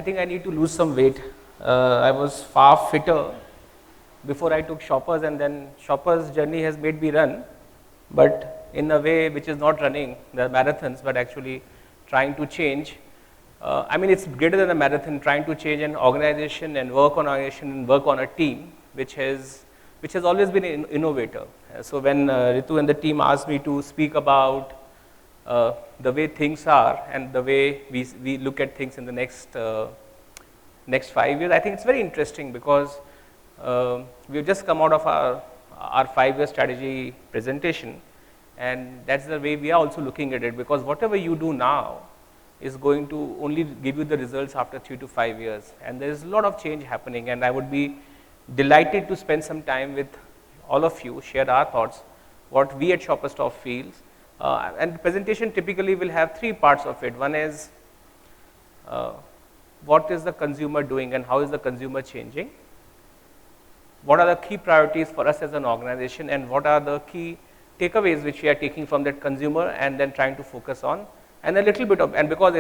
think I need to lose some weight. I was far fitter before I took Shoppers, and then Shoppers journey has made me run, but in a way which is not running the marathons, but actually trying to change. I mean, it's greater than a marathon, trying to change an organization and work on organization and work on a team, which has always been an innovator. So when Ritu and the team asked me to speak about the way things are and the way we look at things in the next 5 years, I think it's very interesting because we've just come out of our 5-year strategy presentation, and that's the way we are also looking at it, because whatever you do now is going to only give you the results after 3 to 5 years, and there is a lot of change happening, and I would be delighted to spend some time with all of you, share our thoughts, what we at Shoppers Stop feels. And the presentation typically will have 3 parts of it. One is what is the consumer doing and how is the consumer changing? What are the key priorities for us as an organization, and what are the key takeaways which we are taking from that consumer and then trying to focus on? And a little bit of, and because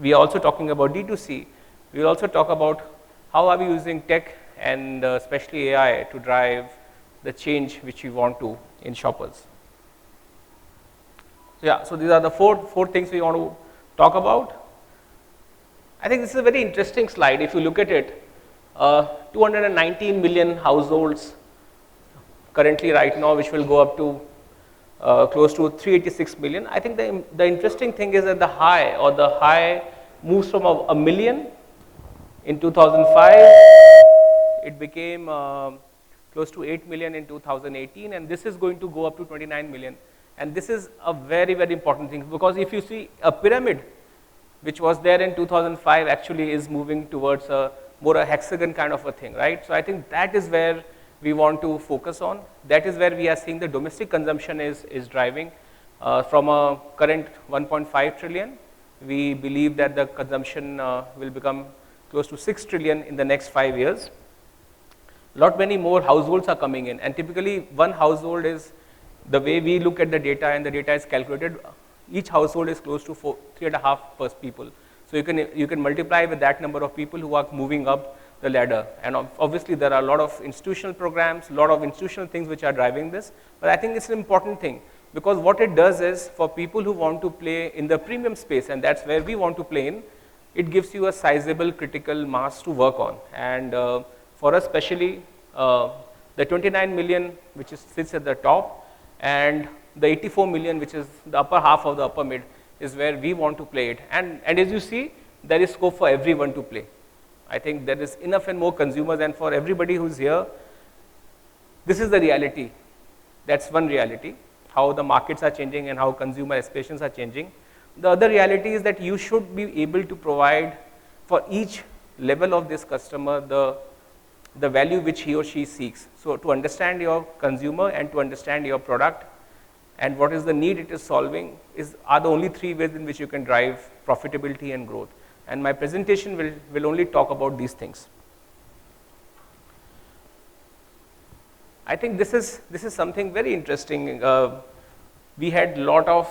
we are also talking about D2C, we will also talk about how are we using tech and especially AI to drive the change which we want to in Shoppers. Yeah, so these are the four things we want to talk about. I think this is a very interesting slide. If you look at it, 219 million households currently right now, which will go up to close to 386 million. I think the interesting thing is that the high moves from a million in 2005. It became close to 8 million in 2018, and this is going to go up to 29 million. And this is a very, very important thing, because if you see a pyramid which was there in 2005 actually is moving towards more a hexagon kind of a thing, right? So I think that is where we want to focus on. That is where we are seeing the domestic consumption is driving from a current 1.5 trillion. We believe that the consumption will become close to 6 trillion in the next 5 years. Lot many more households are coming in, and typically one household is, the way we look at the data, and the data is calculated, each household is close to 3.5 per people. So you can multiply with that number of people who are moving up the ladder, and obviously there are a lot of institutional programs, a lot of institutional things which are driving this, but I think it's an important thing, because what it does is, for people who want to play in the premium space, and that's where we want to play in, it gives you a sizable critical mass to work on. And for us especially, the 29 million which sits at the top, and the 84 million which is the upper half of the upper mid, is where we want to play it. And as you see, there is scope for everyone to play. I think there is enough and more consumers, and for everybody who's here, this is the reality. That's one reality, how the markets are changing and how consumer aspirations are changing. The other reality is that you should be able to provide for each level of this customer the value which he or she seeks. So to understand your consumer and to understand your product and what is the need it is solving are the only 3 ways in which you can drive profitability and growth. And my presentation will only talk about these things. I think this is something very interesting. We had a lot of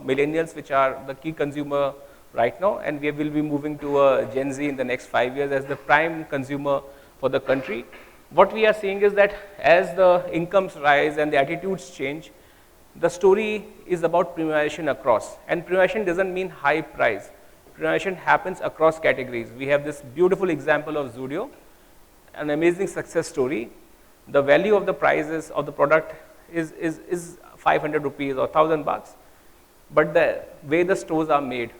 millennials which are the key consumer right now, and we will be moving to a Gen Z in the next 5 years as the prime consumer for the country. What we are seeing is that as the incomes rise and the attitudes change, the story is about premiumization across. And premiumization doesn't mean high price. Premiumization happens across categories. We have this beautiful example of Zudio, an amazing success story. The value of the prices of the product is 500 rupees or 1,000 bucks, but the way the stores are made,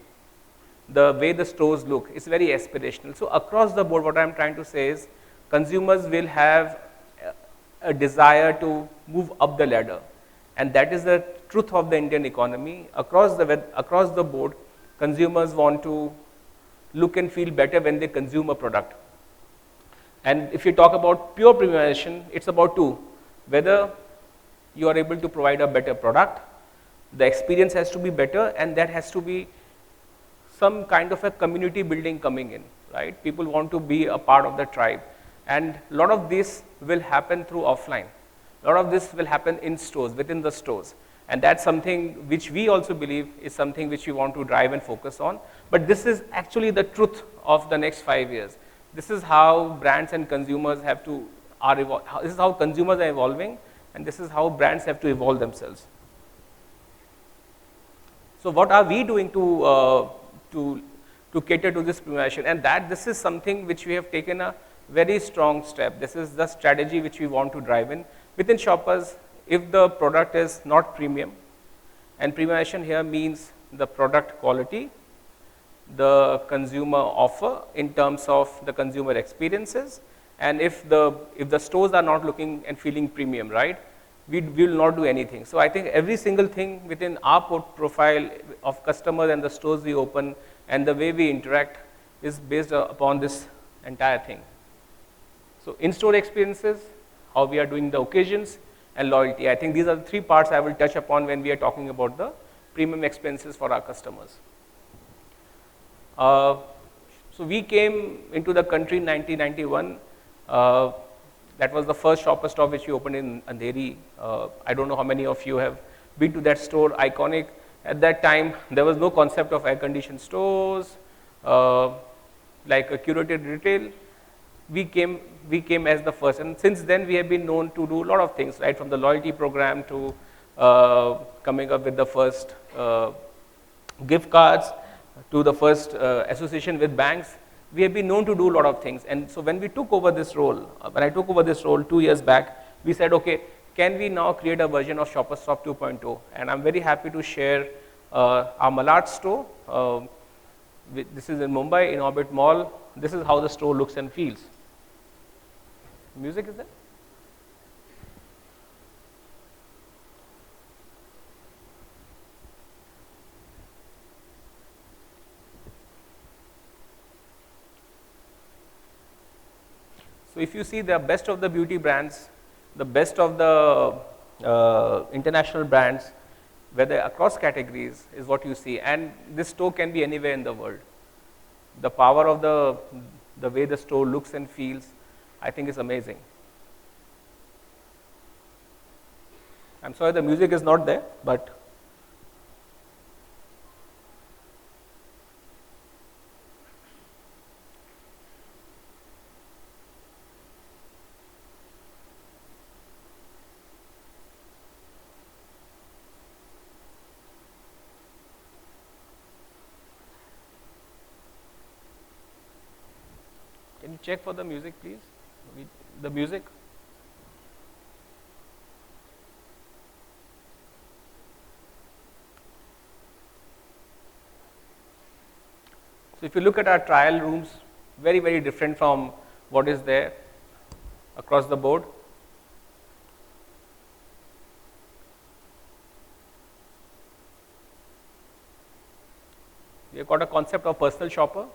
the way the stores look, is very aspirational. So across the board, what I'm trying to say is, consumers will have a desire to move up the ladder, and that is the truth of the Indian economy. Across the board, consumers want to look and feel better when they consume a product. And if you talk about pure premiumization, it's about 2. Whether you are able to provide a better product, the experience has to be better, and that has to be some kind of a community building coming in, right? People want to be a part of the tribe. And a lot of this will happen through offline. A lot of this will happen in stores, within the stores. And that's something which we also believe is something which we want to drive and focus on. But this is actually the truth of the next 5 years. This is how brands and consumers have to, this is how consumers are evolving, and this is how brands have to evolve themselves. So what are we doing to cater to this premiumization? And this is something which we have taken a very strong step. This is the strategy which we want to drive in. Within Shoppers, if the product is not premium, and premiumization here means the product quality, the consumer offer in terms of the consumer experiences, and if the stores are not looking and feeling premium, right, we will not do anything. So I think every single thing within our profile of customers and the stores we open and the way we interact is based upon this entire thing. So in-store experiences, how we are doing the occasions, and loyalty. I think these are the 3 parts I will touch upon when we are talking about the premium experiences for our customers. So we came into the country in 1991. That was the first Shoppers stop which we opened in Andheri. I don't know how many of you have been to that store, iconic. At that time, there was no concept of air-conditioned stores, like a curated retail. We came as the first, and since then we have been known to do a lot of things, right, from the loyalty program to coming up with the first gift cards to the first association with banks. We have been known to do a lot of things. And so when we took over this role, when I took over this role 2 years back, we said, okay, can we now create a version of Shoppers Stop 2.0? And I'm very happy to share our Malad store. This is in Mumbai, in Orbit Mall. This is how the store looks and feels. Music is there? So if you see the best of the beauty brands, the best of the international brands, whether across categories is what you see, and this store can be anywhere in the world. The power of the way the store looks and feels, I think is amazing. I'm sorry the music is not there, but can you check for the music, please? The music. So if you look at our trial rooms, very, very different from what is there across the board. We have got a concept of personal shopper.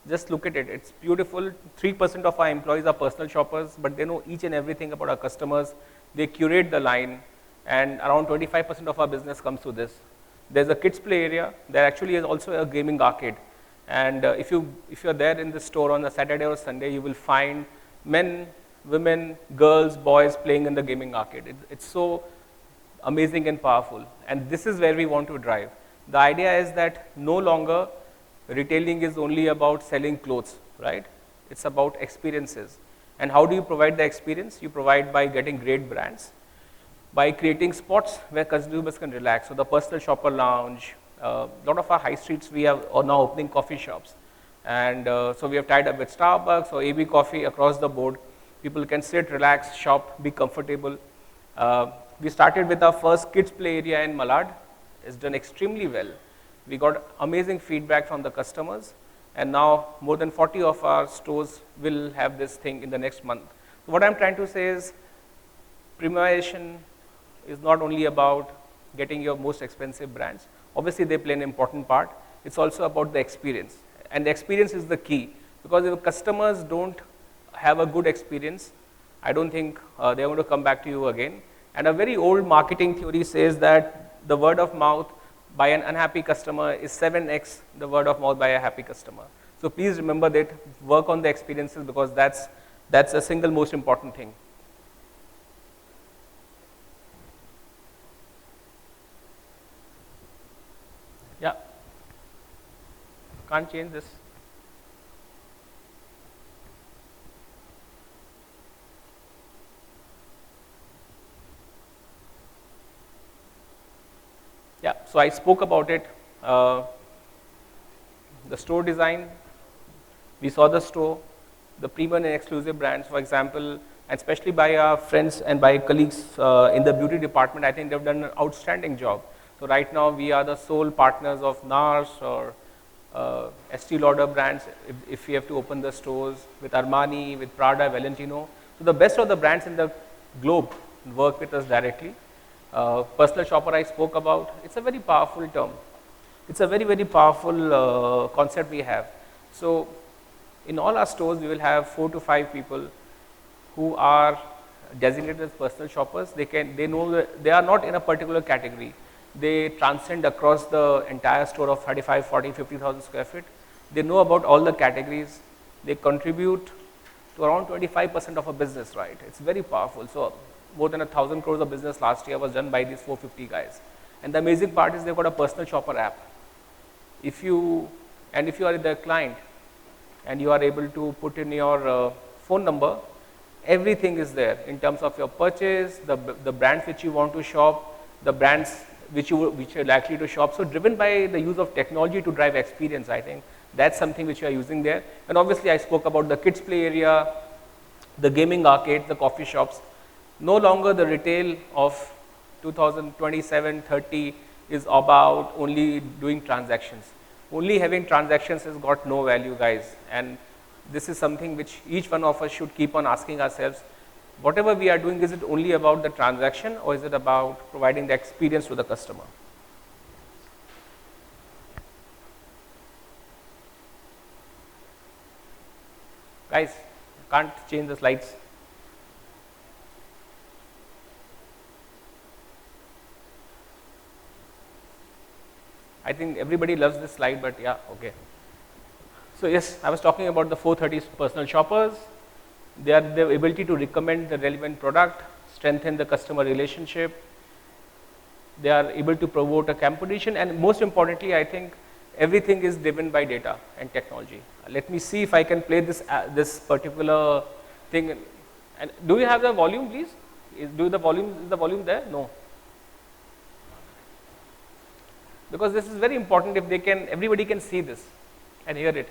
Just look at it, it's beautiful. 3% of our employees are personal shoppers, but they know each and everything about our customers. They curate the line, and around 25% of our business comes through this. There's a kids play area. There actually is also a gaming arcade. And if you're there in the store on a Saturday or Sunday, you will find men, women, girls, boys playing in the gaming arcade. It's so amazing and powerful. And this is where we want to drive. The idea is that no longer retailing is only about selling clothes, right? It's about experiences. And how do you provide the experience? You provide by getting great brands, by creating spots where consumers can relax. So the personal shopper lounge, a lot of our high streets, we are now opening coffee shops. And so we have tied up with Starbucks or AB Coffee across the board. People can sit, relax, shop, be comfortable. We started with our first kids play area in Malad. It's done extremely well. We got amazing feedback from the customers, and now more than 40 of our stores will have this thing in the next month. So what I'm trying to say is, premiumization is not only about getting your most expensive brands. Obviously, they play an important part. It's also about the experience, and the experience is the key, because if customers don't have a good experience, I don't think they're going to come back to you again. And a very old marketing theory says that the word of mouth by an unhappy customer is 7x the word of mouth by a happy customer. So please remember that, work on the experiences, because that's the single most important thing. Can't change this. Yeah, so I spoke about it. The store design, we saw the store, the premium and exclusive brands, for example, and especially by our friends and by colleagues in the beauty department, I think they've done an outstanding job. So right now we are the sole partners of NARS or Estee Lauder brands if we have to open the stores with Armani, with Prada, Valentino. So the best of the brands in the globe work with us directly. Personal shopper I spoke about, it's a very powerful term. It's a very, very powerful concept we have. So in all our stores, we will have 4 to 5 people who are designated as personal shoppers. They know that they are not in a particular category. They transcend across the entire store of 35, 40, 50,000 square feet. They know about all the categories. They contribute to around 25% of a business, right? It's very powerful. So more than 1,000 crores of business last year was done by these 450 guys. And the amazing part is they've got a personal shopper app. If you are the client and you are able to put in your phone number, everything is there in terms of your purchase, the brands which you want to shop, the brands which you're likely to shop. So driven by the use of technology to drive experience, I think that's something which we are using there. And obviously I spoke about the kids play area, the gaming arcade, the coffee shops. No longer the retail of 2027-30 is about only doing transactions. Only having transactions has got no value, guys. And this is something which each one of us should keep on asking ourselves. Whatever we are doing, is it only about the transaction or is it about providing the experience to the customer? Guys, can't change the slides. I think everybody loves this slide, but yeah, okay. So yes, I was talking about the 430 personal shoppers. They are the ability to recommend the relevant product, strengthen the customer relationship. They are able to promote a competition, and most importantly, I think everything is driven by data and technology. Let me see if I can play this particular thing. And do we have the volume, please? Is the volume there? No. Because this is very important. If everybody can see this and hear it.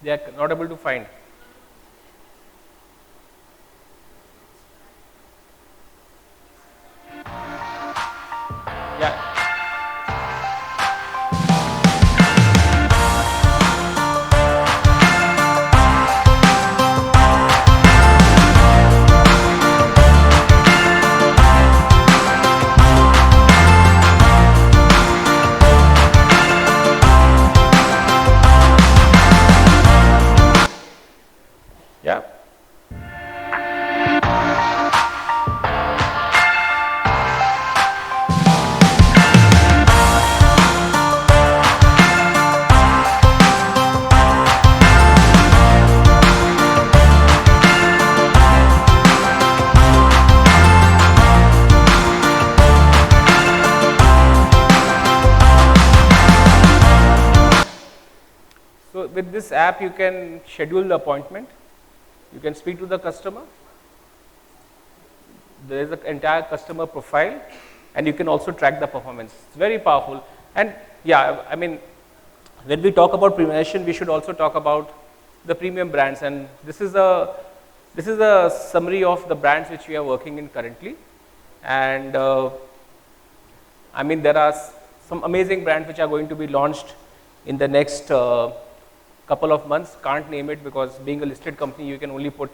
They are not able to find. Yeah. Yeah. So with this app, you can schedule the appointment. You can speak to the customer. There is an entire customer profile, and you can also track the performance. It's very powerful. And yeah, I mean, when we talk about premiumization, we should also talk about the premium brands. And this is a summary of the brands which we are working in currently. And I mean, there are some amazing brands which are going to be launched in the next couple of months. Can't name it because being a listed company, you can only put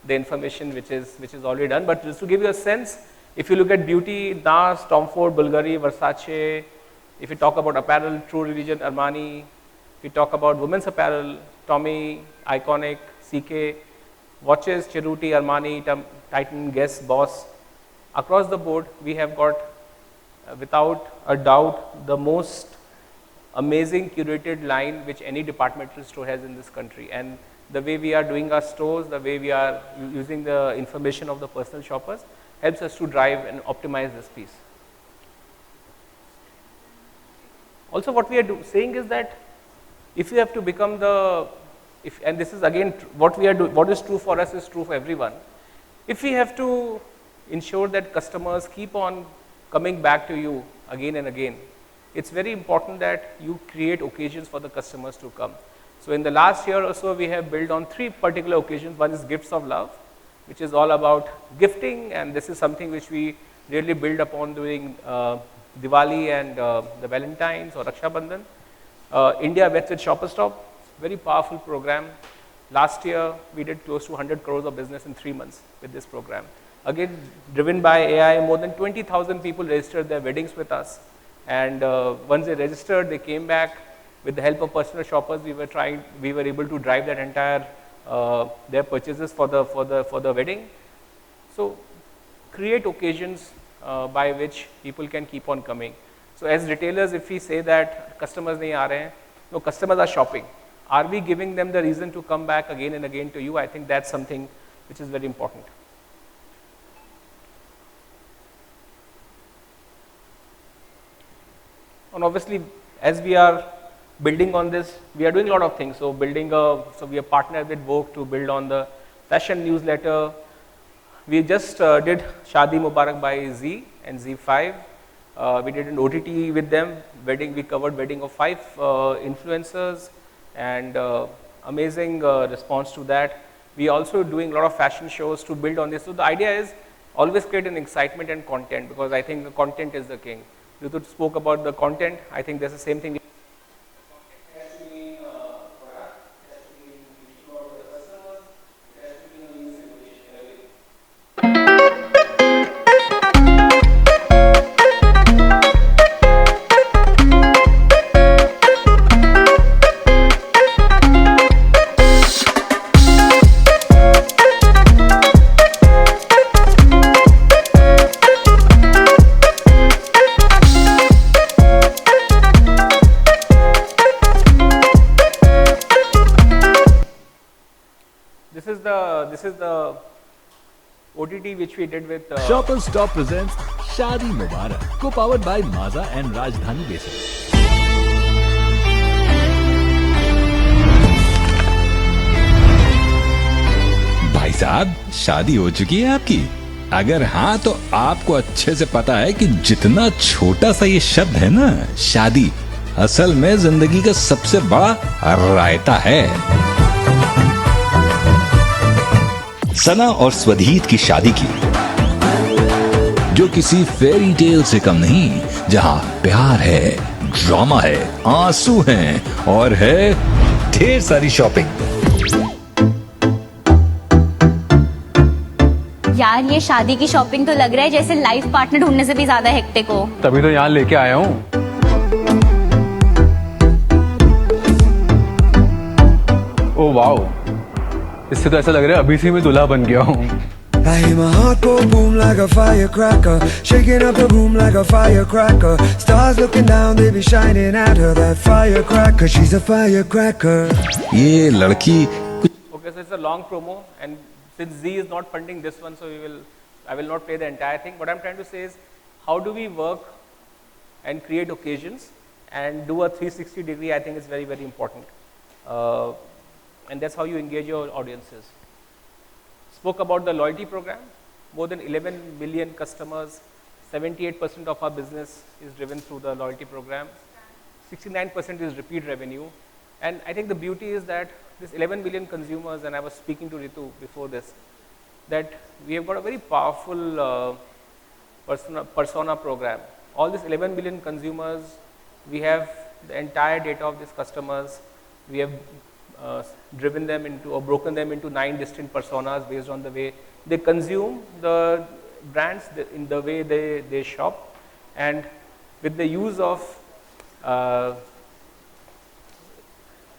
the information which is already done. But just to give you a sense, if you look at beauty, NARS, Tom Ford, Bulgari, Versace. If you talk about apparel, True Religion, Armani. If you talk about women's apparel, Tommy, Iconic, CK. Watches, Cerruti, Armani, Titan, Guess, Boss. Across the board, we have got without a doubt the most amazing curated line which any departmental store has in this country. And the way we are doing our stores, the way we are using the information of the personal shoppers helps us to drive and optimize this piece. Also, what we are saying is that if you have to become the, and this is again what we are doing, what is true for us is true for everyone. If we have to ensure that customers keep on coming back to you again and again, it's very important that you create occasions for the customers to come. So in the last year or so, we have built on 3 particular occasions. One is gifts of love, which is all about gifting, and this is something which we really build upon during Diwali and the Valentine's or Raksha Bandhan. India Bets with Shopper Stop, very powerful program. Last year, we did close to 100 crores of business in 3 months with this program. Again, driven by AI, more than 20,000 people registered their weddings with us. And once they registered, they came back. With the help of personal shoppers, we were able to drive that entire their purchases for the wedding. So create occasions by which people can keep on coming. So as retailers, if we say that customers nahi aa rahe hain, no, customers are shopping. Are we giving them the reason to come back again and again to you? I think that's something which is very important. And obviously, as we are building on this, we are doing a lot of things. So so we are partnered with Vogue to build on the fashion newsletter. We just did Shadi Mubarak by Z and Z5. We did an OTT with them, wedding. We covered wedding of 5 influencers, and amazing response to that. We also doing a lot of fashion shows to build on this. So the idea is always create an excitement and content, because I think the content is the king. Ritu spoke about the content. I think there's the same thing. This is the OTT which we did with Shopper Stop presents Shadi Mubarak, co-powered by Maza and Rajdhani Basic. भाई साहब, शादी हो चुकी है आपकी? अगर हाँ तो आपको अच्छे से पता है कि जितना छोटा सा ये शब्द है ना, शादी, असल में जिंदगी का सबसे बड़ा रायता है। सना और स्वधीत की शादी की, जो किसी फेरी टेल से कम नहीं, जहां प्यार है, ड्रामा है, आंसू हैं और है ढेर सारी शॉपिंग। यार, ये शादी की शॉपिंग तो लग रहा है जैसे लाइफ पार्टनर ढूंढने से भी ज्यादा हेक्टिक हो। तभी तो यहाँ लेके आया हूँ। ओह वाओ, इससे तो ऐसा लग रहा है अभी से मैं दूल्हा बन गया हूँ। I hear my heart go boom like a firecracker, shaking up the room like a firecracker. Stars looking down, they be shining at her. That firecracker, she's a firecracker. ये लड़की Okay, so it's a long promo, and since Z is not funding this one, so I will not play the entire thing. What I'm trying to say is, how do we work and create occasions and do a 360-degree? I think is very, very important. And that's how you engage your audiences. Spoke about the loyalty program. More than 11 million customers, 78% of our business is driven through the loyalty program. 69% is repeat revenue. And I think the beauty is that this 11 million consumers, and I was speaking to Ritu before this, that we have got a very powerful persona program. All these 11 million consumers, we have the entire data of these customers. We have driven them into or broken them into 9 distinct personas based on the way they consume the brands, in the way they shop, and with the use of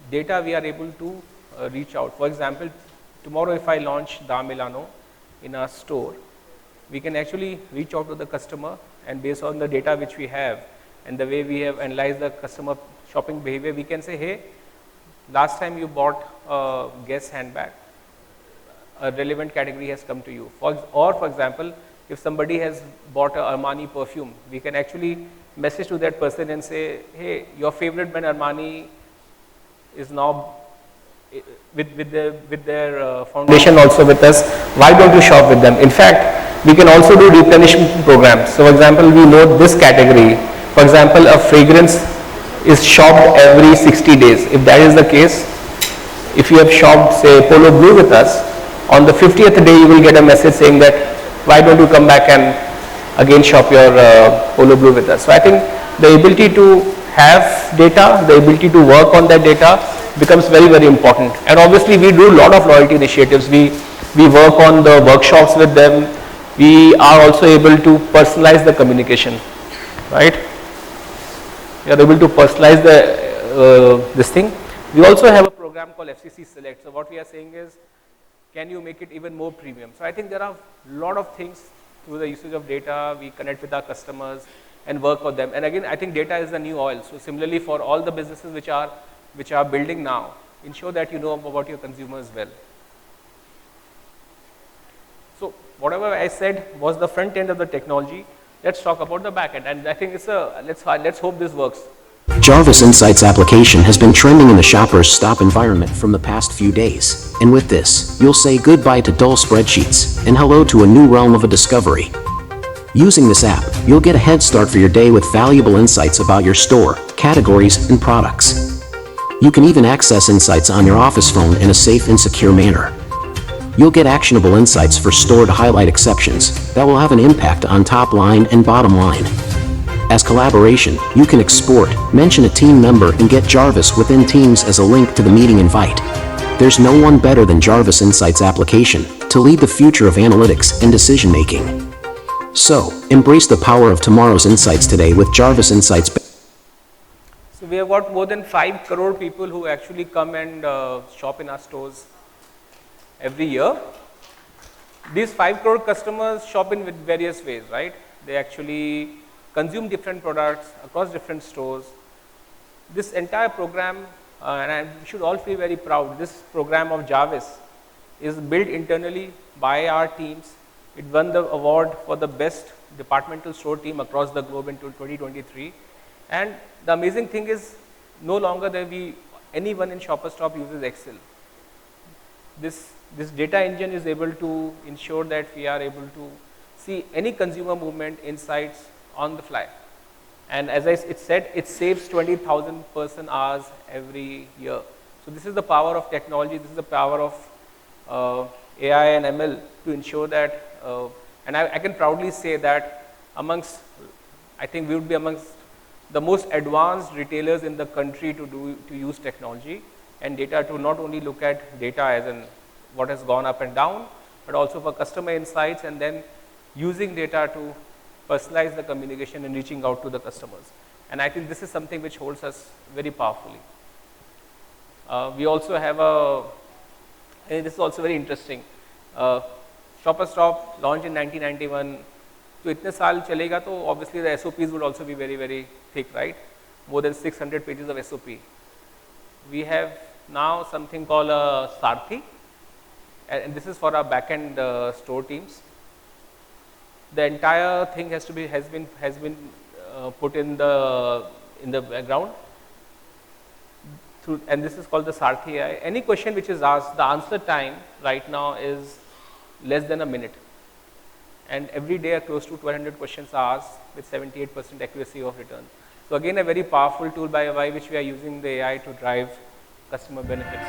data we are able to reach out. For example, tomorrow if I launch Da Milano in our store, we can actually reach out to the customer, and based on the data which we have and the way we have analyzed the customer shopping behavior, we can say, hey, last time you bought a Guess handbag, a relevant category has come to you. For example, if somebody has bought a Armani perfume, we can actually message to that person and say, hey, your favorite brand Armani is now with their foundation also with us. Why don't you shop with them? In fact, we can also do replenishment programs. So, for example, we know this category. For example, a fragrance is shopped every 60 days. If that is the case, if you have shopped, say, Polo Blue with us, on the 50th day you will get a message saying that, why don't you come back and again shop your Polo Blue with us. So I think the ability to have data, the ability to work on that data becomes very, very important. And obviously we do a lot of loyalty initiatives. We work on the workshops with them. We are also able to personalize the communication, right? We are able to personalize this thing. We also have a program called FCC Select. So what we are saying is, can you make it even more premium? So I think there are a lot of things through the usage of data. We connect with our customers and work with them. And again, I think data is the new oil. So similarly, for all the businesses which are building now, ensure that you know about your consumers well. So whatever I said was the front end of the technology. Let's talk about the back end. And I think it's let's hope this works. Jarvis Insights application has been trending in the Shoppers Stop environment from the past few days, and with this, you'll say goodbye to dull spreadsheets and hello to a new realm of a discovery. Using this app, you'll get a head start for your day with valuable insights about your store, categories, and products. You can even access insights on your office phone in a safe and secure manner. You'll get actionable insights for store to highlight exceptions that will have an impact on top line and bottom line. As collaboration, you can export, mention a team member, and get Jarvis within Teams as a link to the meeting invite. There's no one better than Jarvis Insights application to lead the future of analytics and decision making. So, embrace the power of tomorrow's insights today with Jarvis Insights. So we have got more than 5 crore people who actually come and shop in our stores every year. These 5 crore customers shop in with various ways, right? They actually consume different products across different stores. This entire program, and we should all feel very proud, this program of Jarvis is built internally by our teams. It won the award for the best departmental store team across the globe in 2023. And the amazing thing is, no longer there anyone in Shoppers Stop uses Excel. This data engine is able to ensure that we are able to see any consumer movement, insights on the fly. And as it said, it saves 20,000 person hours every year. So this is the power of technology. This is the power of AI and ML to ensure that, and I can proudly say that I think we would be amongst the most advanced retailers in the country to use technology and data to not only look at data as in what has gone up and down, but also for customer insights, and then using data to personalize the communication and reaching out to the customers. And I think this is something which holds us very powerfully. We also have and this is also very interesting. Shoppers Stop launched in 1991. So itne saal chalega, to obviously the SOPs would also be very, very thick, right? More than 600 pages of SOP. We have now something called a Sarthi, and this is for our back-end store teams. The entire thing has been put in the background, and this is called the Sarthi AI. Any question which is asked, the answer time right now is less than a minute, and every day close to 1,200 questions are asked with 78% accuracy of return. So again, a very powerful tool by which we are using the AI to drive customer benefits.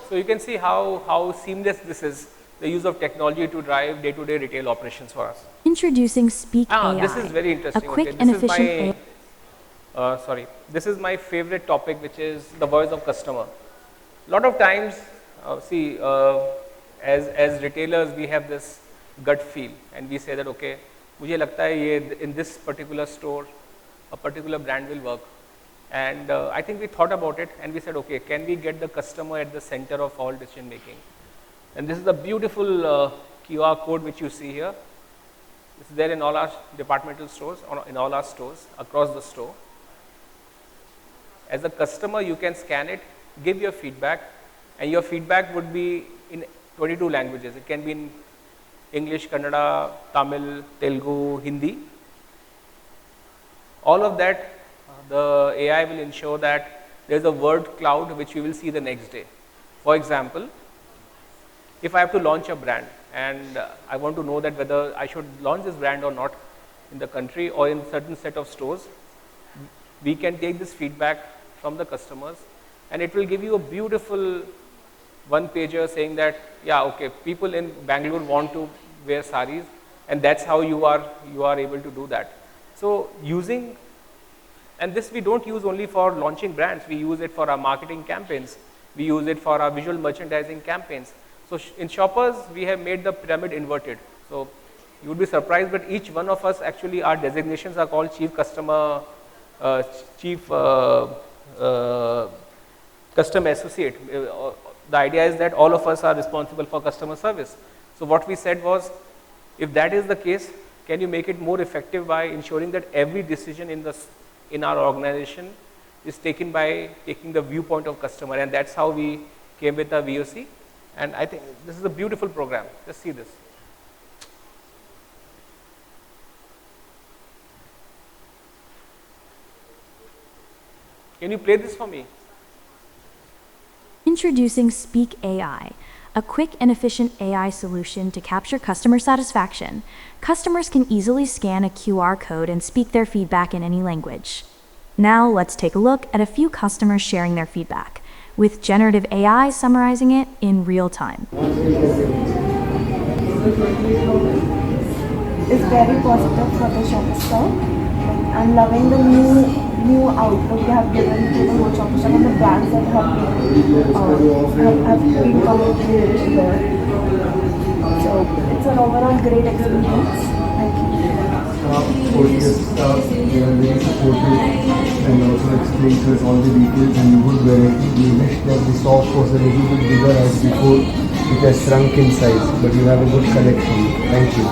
So you can see how seamless this is, the use of technology to drive day-to-day retail operations for us. Introducing Speak AI. This is very interesting. A quick This and is efficient my sorry, this is my favorite topic, which is the voice of customer. A lot of times, as retailers, we have this gut feel, and we say that, okay, मुझे लगता है ये in this particular store, a particular brand will work. And I think we thought about it, and we said, okay, can we get the customer at the center of all decision making? And this is a beautiful QR code which you see here. It's there in all our departmental stores, in all our stores, across the store. As a customer, you can scan it, give your feedback, and your feedback would be in 22 languages. It can be in English, Kannada, Tamil, Telugu, Hindi. All of that, the AI will ensure that there is a word cloud which we will see the next day. For example, if I have to launch a brand and I want to know that whether I should launch this brand or not in the country or in certain set of stores, we can take this feedback from the customers, and it will give you a beautiful one-pager saying that, yeah, okay, people in Bangalore want to wear saris, and that's how you are able to do that. So using, and this we don't use only for launching brands, we use it for our marketing campaigns, we use it for our visual merchandising campaigns. So in Shoppers, we have made the pyramid inverted. So you would be surprised, but each one of us, actually our designations are called Chief Customer Associate. The idea is that all of us are responsible for customer service. So what we said was, if that is the case, can you make it more effective by ensuring that every decision in our organization is taken by taking the viewpoint of customer, and that's how we came with a VOC. And I think this is a beautiful program. Just see this. Can you play this for me? Introducing Speak AI, a quick and efficient AI solution to capture customer satisfaction. Customers can easily scan a QR code and speak their feedback in any language. Now let's take a look at a few customers sharing their feedback, with generative AI summarizing it in real time. Is very positive for the shop store. I'm loving the new outlook they have given to the whole shop store and the brands that have been coming to there. So it's an overall great experience. Thank you. They are very supportive and also explain to us all the details and good variety. We wish that the shop was a little bit bigger as before. It has shrunk in size, but you have a good collection. Thank you.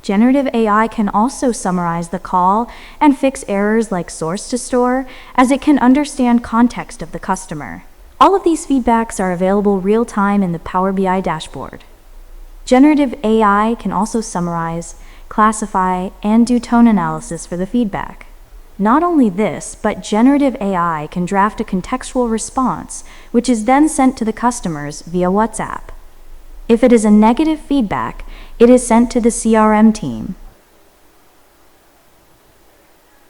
Generative AI can also summarize the call and fix errors like source to store, as it can understand context of the customer. All of these feedbacks are available real-time in the Power BI dashboard. Generative AI can also summarize, classify, and do tone analysis for the feedback. Not only this, but generative AI can draft a contextual response, which is then sent to the customers via WhatsApp. If it is a negative feedback, it is sent to the CRM team.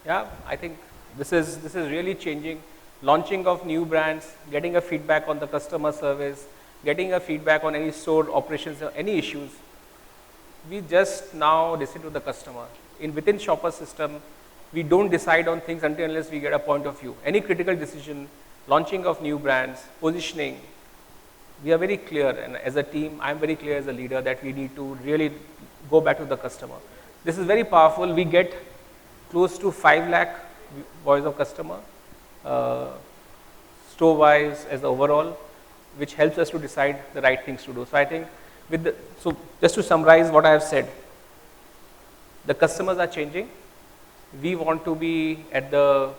Yeah, I think this is really changing. Launching of new brands, getting a feedback on the customer service, getting a feedback on any store operations or any issues. We just now listen to the customer. Within Shopper system, we don't decide on things until unless we get a point of view. Any critical decision, launching of new brands, positioning, we are very clear, and as a team, I'm very clear as a leader that we need to really go back to the customer. This is very powerful. We get close to 5 lakh voice of customer, store-wise as overall, which helps us to decide the right things to do. So I think so just to summarize what I have said, the customers are changing. We want to be at the,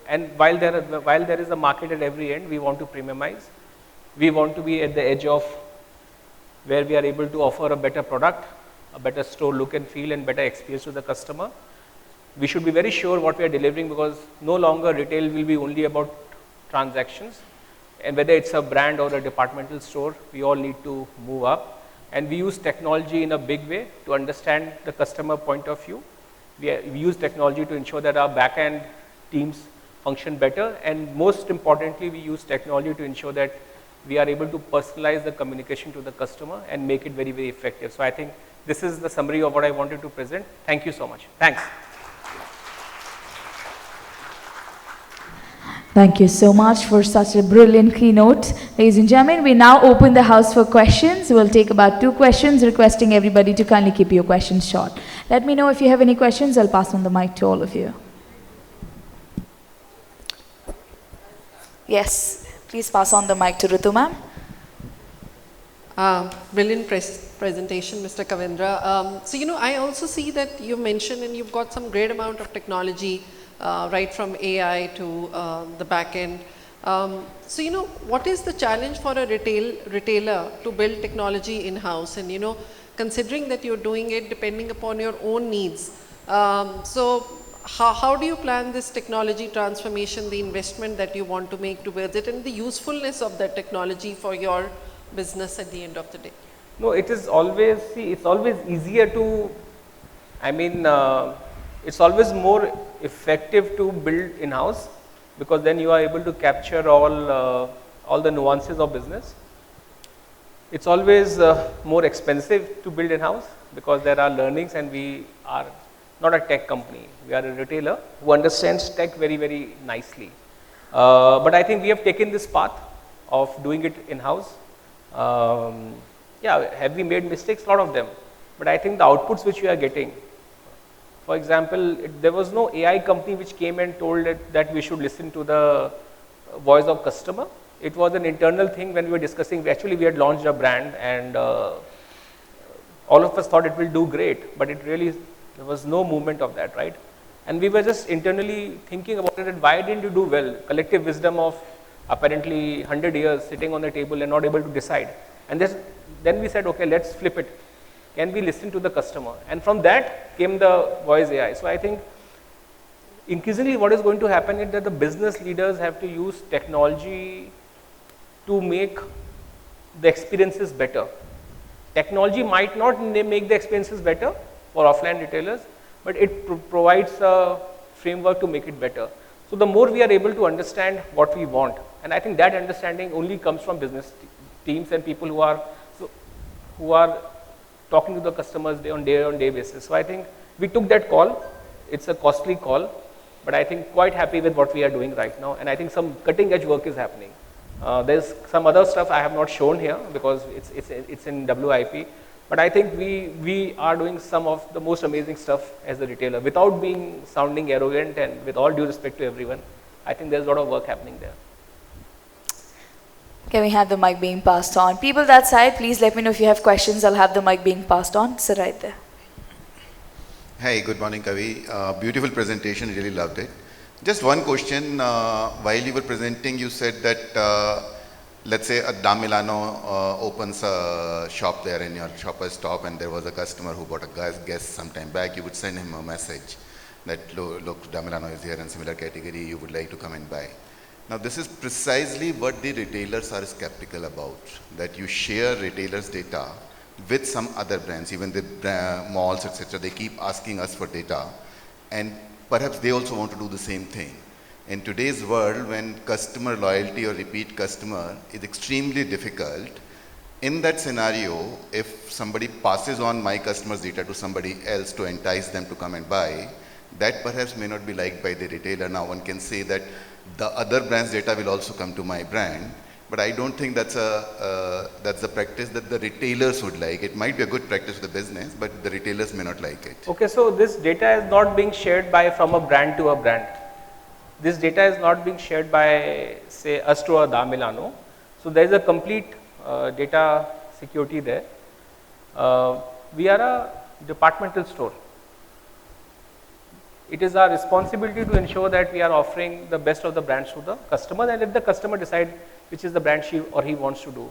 and while there is a market at every end, we want to premiumize. We want to be at the edge of where we are able to offer a better product, a better store look and feel, and better experience to the customer. We should be very sure what we are delivering, because no longer retail will be only about transactions. And whether it's a brand or a departmental store, we all need to move up. And we use technology in a big way to understand the customer point of view. We use technology to ensure that our back-end teams function better. And most importantly, we use technology to ensure that we are able to personalize the communication to the customer and make it very, very effective. So I think this is the summary of what I wanted to present. Thank you so much. Thanks. Thank you so much for such a brilliant keynote. Ladies and gentlemen, we now open the house for questions. We'll take about 2 questions, requesting everybody to kindly keep your questions short. Let me know if you have any questions. I'll pass on the mic to all of you. Yes, please pass on the mic to Ritu ma'am. Brilliant presentation, Mr. Kavindra. So, I also see that you mentioned and you've got some great amount of technology, right from AI to the back end. So, what is the challenge for a retailer to build technology in-house? And, considering that you're doing it depending upon your own needs. So, how do you plan this technology transformation, the investment that you want to make towards it, and the usefulness of that technology for your business at the end of the day? No, it is always, it's always easier to, it's always more effective to build in-house, because then you are able to capture all the nuances of business. It's always more expensive to build in-house because there are learnings, and we are not a tech company. We are a retailer who understands tech very, very nicely. But I think we have taken this path of doing it in-house. Yeah, have we made mistakes? A lot of them. But I think the outputs which we are getting, for example, there was no AI company which came and told it that we should listen to the voice of customer. It was an internal thing when we were discussing. Actually, we had launched a brand, and all of us thought it will do great, but it really, there was no movement of that, right? And we were just internally thinking about it, and why didn't you do well? Collective wisdom of apparently 100 years sitting on the table and not able to decide. And then we said, okay, let's flip it. Can we listen to the customer? And from that came the voice AI. So I think increasingly what is going to happen is that the business leaders have to use technology to make the experiences better. Technology might not make the experiences better for offline retailers, but it provides a framework to make it better. So the more we are able to understand what we want, and I think that understanding only comes from business teams and people who are talking to the customers on day basis. So I think we took that call. It's a costly call, but I think quite happy with what we are doing right now, and I think some cutting edge work is happening. There's some other stuff I have not shown here because it's in WIP, but I think we are doing some of the most amazing stuff as a retailer without sounding arrogant, and with all due respect to everyone. I think there's a lot of work happening there. Can we have the mic being passed on? People that side, please let me know if you have questions. I'll have the mic being passed on. Sit right there. Hi, good morning, Kavi. Beautiful presentation, really loved it. Just one question. While you were presenting, you said that, let's say a Da Milano opens a shop there in your shopper's stop, and there was a customer who bought a guest some time back. You would send him a message that, look, Da Milano is here in similar category, you would like to come and buy. Now, this is precisely what the retailers are skeptical about, that you share retailers' data with some other brands, even the malls, etc. They keep asking us for data, and perhaps they also want to do the same thing. In today's world, when customer loyalty or repeat customer is extremely difficult, in that scenario, if somebody passes on my customer's data to somebody else to entice them to come and buy, that perhaps may not be liked by the retailer. Now, one can say that the other brand's data will also come to my brand, but I don't think that's the practice that the retailers would like. It might be a good practice for the business, but the retailers may not like it. Okay, so this data is not being shared from a brand to a brand. This data is not being shared by, say, us to a Da Milano. So there is a complete data security there. We are a departmental store. It is our responsibility to ensure that we are offering the best of the brands to the customer, and let the customer decide which is the brand she or he wants to do.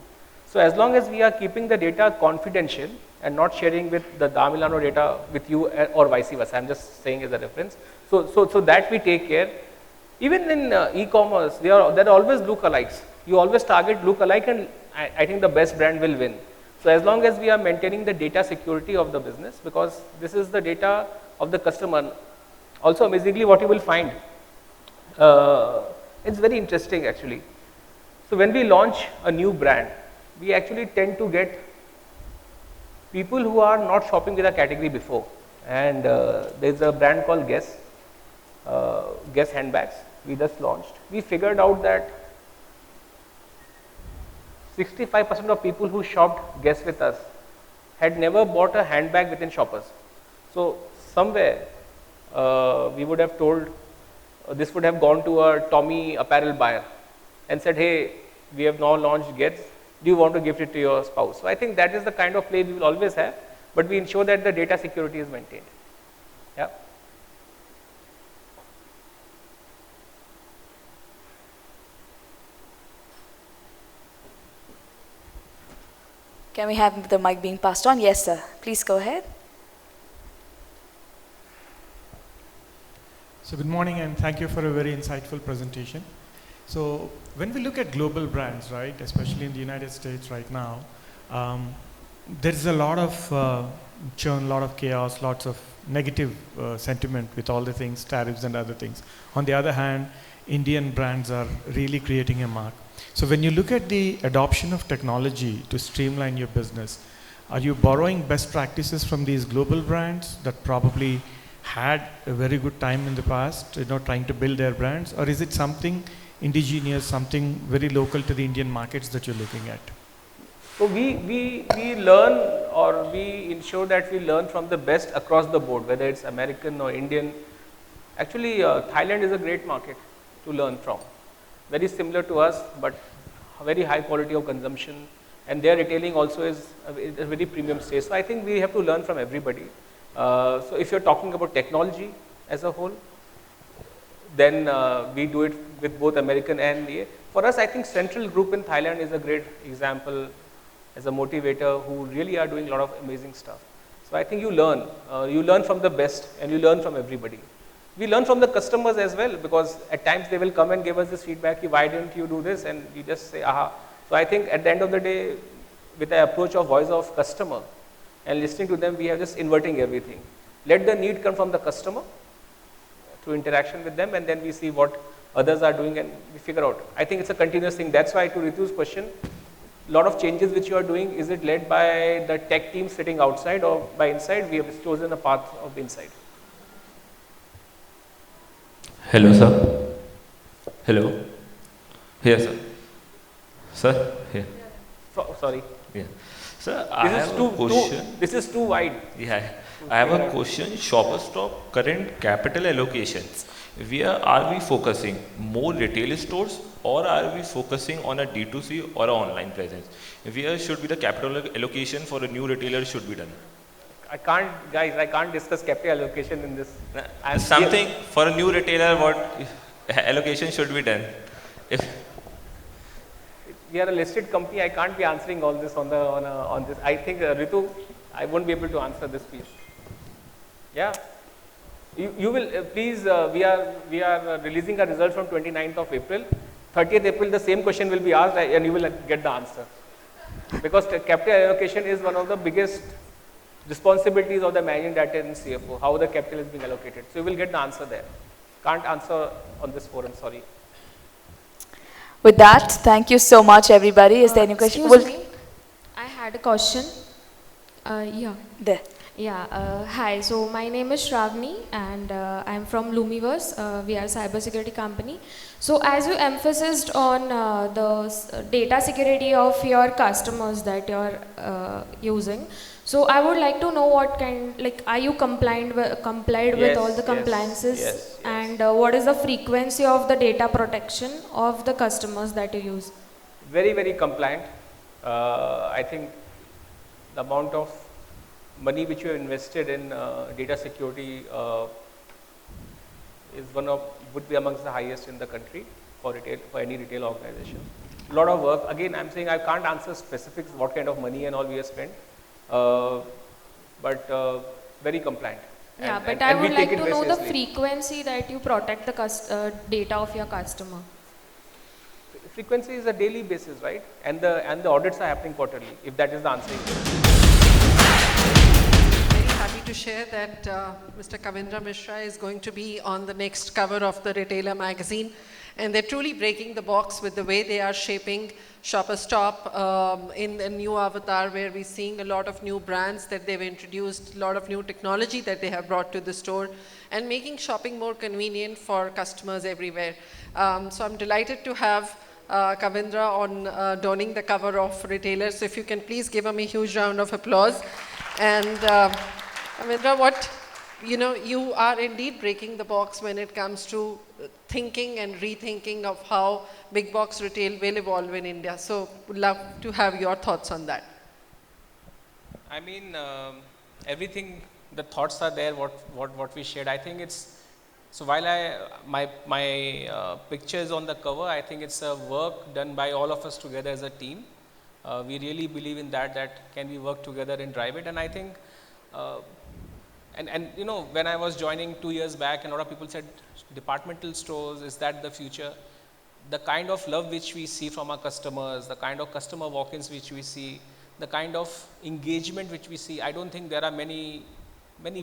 So as long as we are keeping the data confidential and not sharing with the Da Milano data with you or vice versa, I'm just saying as a reference. So that we take care. Even in e-commerce, there are always lookalikes. You always target lookalike, and I think the best brand will win. So as long as we are maintaining the data security of the business, because this is the data of the customer. Also, amazingly, what you will find, it's very interesting actually. So when we launch a new brand, we actually tend to get people who are not shopping with a category before. And there's a brand called Guess handbags. we just launched, we figured out that 65% of people who shopped Guess with us had never bought a handbag within Shoppers. So somewhere we would have told, this would have gone to a Tommy apparel buyer and said, hey, we have now launched Guess, do you want to gift it to your spouse? So I think that is the kind of play we will always have, but we ensure that the data security is maintained. Yeah. Can we have the mic being passed on? Yes, sir. Please go ahead. So good morning and thank you for a very insightful presentation. So when we look at global brands, right, especially in the United States right now, there's a lot of churn, a lot of chaos, lots of negative sentiment with all the things, tariffs and other things. On the other hand, Indian brands are really creating a mark. So when you look at the adoption of technology to streamline your business, are you borrowing best practices from these global brands that probably had a very good time in the past, trying to build their brands, or is it something indigenous, something very local to the Indian markets that you're looking at? So we learn, or we ensure that we learn from the best across the board, whether it's American or Indian. Actually, Thailand is a great market to learn from. Very similar to us, but a very high quality of consumption, and their retailing also is a very premium stage. So I think we have to learn from everybody. So if you're talking about technology as a whole, then we do it with both American and the. For us, I think Central Group in Thailand is a great example as a motivator who really are doing a lot of amazing stuff. So I think you learn from the best, and you learn from everybody. We learn from the customers as well, because at times they will come and give us this feedback, why didn't you do this, and we just say, aha. So I think at the end of the day, with the approach of voice of customer and listening to them, we are just inverting everything. Let the need come from the customer through interaction with them, and then we see what others are doing and we figure out. I think it's a continuous thing. That's why, to Ritu's question, a lot of changes which you are doing, is it led by the tech team sitting outside or by inside? We have chosen a path of the inside. Hello, sir. Hello. Here, sir. Sir, here. Sorry. Yeah. Sir, I have a question. This is too wide. Yeah. I have a question. Shoppers Stop current capital allocations. Where are we focusing? More retail stores, or are we focusing on a D2C or an online presence? Where should be the capital allocation for a new retailer should be done? I can't discuss capital allocation in this. Something for a new retailer, what allocation should be done? If we are a listed company, I can't be answering all this on this. I think Ritu, I won't be able to answer this piece. Yeah, you will please. We are releasing a result from 29th of April. 30th April, the same question will be asked, and you will get the answer. Because capital allocation is one of the biggest responsibilities of the managing director and CFO, how the capital is being allocated. So you will get the answer there. Can't answer on this forum, sorry. With that, thank you so much, everybody. Is there any question? Excuse me, I had a question. Yeah. There. Yeah. Hi. So my name is Shravani, and I'm from Lumiverse. We are a cybersecurity company. So as you emphasized on the data security of your customers that you're using, so I would like to know what kind, like, are you complied with all the compliances, yes. and what is the frequency of the data protection of the customers that you use? Very, very compliant. I think the amount of money which you have invested in data security would be amongst the highest in the country for any retail organization. A lot of work. Again, I'm saying I can't answer specifics what kind of money and all we have spent, but very compliant. Yeah, but I would like to know the frequency that you protect the data of your customer. Frequency is a daily basis, right? And the audits are happening quarterly, if that is the answer. Very happy to share that Mr. Kavindra Mishra is going to be on the next cover of the Retailer magazine. and they're truly breaking the box with the way they are shaping Shoppers Stop in the new avatar, where we're seeing a lot of new brands that they've introduced, a lot of new technology that they have brought to the store, and making shopping more convenient for customers everywhere. So I'm delighted to have Kavindra on donning the cover of Retailer. So if you can please give him a huge round of applause. And Kavindra, you are indeed breaking the box when it comes to thinking and rethinking of how big box retail will evolve in India. So would love to have your thoughts on that. I mean, everything, the thoughts are there, what we shared. I think it's, so while my picture is on the cover, I think it's a work done by all of us together as a team. We really believe in that can we work together and drive it. And I think, and you know, when I was joining 2 years back, and a lot of people said, departmental stores, is that the future? The kind of love which we see from our customers, the kind of customer walk-ins which we see, the kind of engagement which we see, I don't think there are many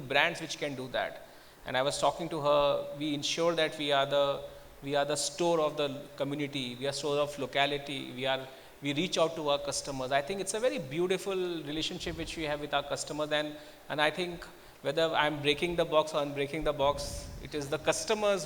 brands which can do that. And I was talking to her, we ensure that we are the store of the community, we are store of locality, we reach out to our customers. I think it's a very beautiful relationship which we have with our customers, and I think whether I'm breaking the box or unbreaking the box, it is the customers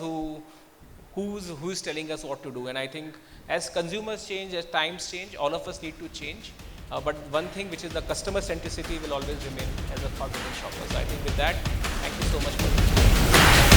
who's telling us what to do. And I think as consumers change, as times change, all of us need to change. But one thing which is the customer centricity will always remain as a thought within Shoppers. So I think with that, thank you so much for listening.